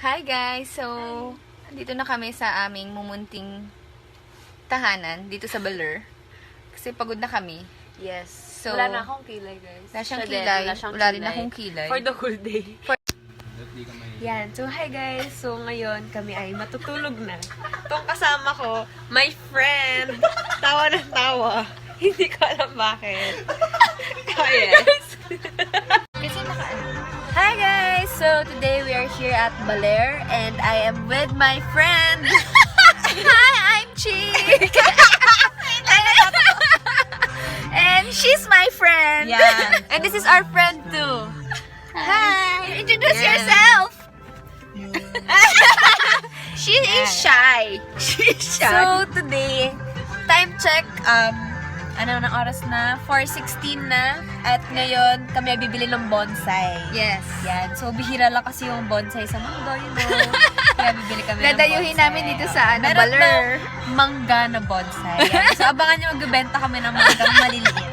Hi guys! So, dito na kami sa aming mumunting tahanan dito sa Baler. Kasi pagod na kami. Yes. So, wala na akong kilay, guys. Wala siyang Siya din, kilay. siyang Wala rin akong kilay. For the whole day. Yan. So, hi guys. So, ngayon kami ay matutulog na. Itong kasama ko, my friend. Tawa ng tawa. Hindi ko alam bakit. Oh, yes. Kasi Hi guys! So, today we are here at Baler and I am with my friend. Hi! I'm Chick! And she's my friend. Yeah. And this is our friend too. Hi! Introduce Yeah. yourself! She is shy. She's shy. So, today, time check, ano ng oras na? 4:16 na. At ngayon, kami ay bibili ng bonsai. Yes. Yan. So, bihira lang kasi yung bonsai sa mundo, you know. Kaya bibili kami ng Dadayuhin bonsai. namin dito sa Meron Baler. daw mangga na bonsai. Yan. So, abangan nyo magbebenta kami ng mangga maliliit.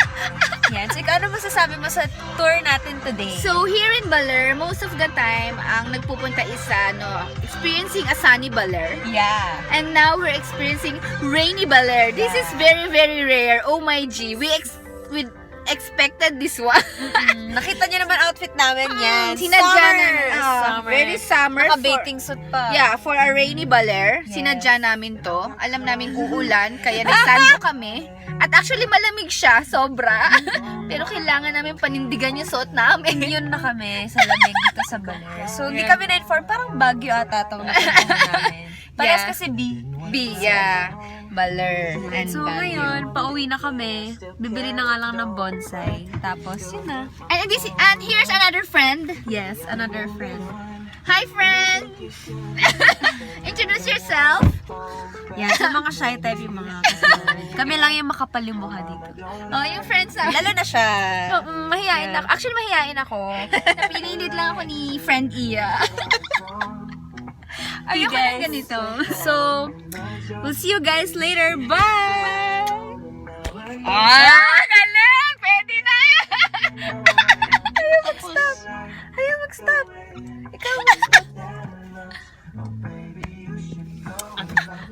Yan. So, ikaw ano masasabi mo sa tour natin today? So, here in Baler, most of the time, ang nagpupunta is experiencing a sunny Baler. yeah. And now we're experiencing rainy Baler. This is very, very rare. Oh my G. We expected this one. Nakita niyo naman outfit namin yan. Sinadya namin. Summer. Very summer. Naka-bathing suit pa. Yeah, for a rainy Baler, Yes. sinadya namin to. Alam namin uulan, kaya nagsando kami. At actually, malamig siya, sobra. Pero kailangan namin panindigan yung suot namin. Yun na kami sa lamig dito sa Baler. So, di kami na-inform. Parang Baguio ata itong napuntahan namin. Parehas Yeah. kasi B. Yeah. Baler. And So, Baguio. ngayon, pauwi na kami. Bibili na nga lang ng bonsai. Tapos, yun na. And here's another friend. Yes, another friend. Hi, friend! Introduce yourself. Yan, sa mga shy type yung mga kasama. Kami lang yung makapal yung mukha dito. Oh, yung friends na. Lalo na siya. Mahihain ako. Actually, mahihain ako. Napinilid lang ako ni friend Iya. Ayoko guys. ng ganito. So, we'll see you guys later. Bye! Galing! Pwede na yan! Ayaw mag-stop. Ayaw mag-stop. Ikaw mag-stop.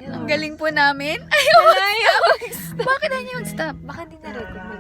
Ang galing po namin. Ayaw mag-stop. Bakit ayaw mag-stop? Baka hindi na-record mo.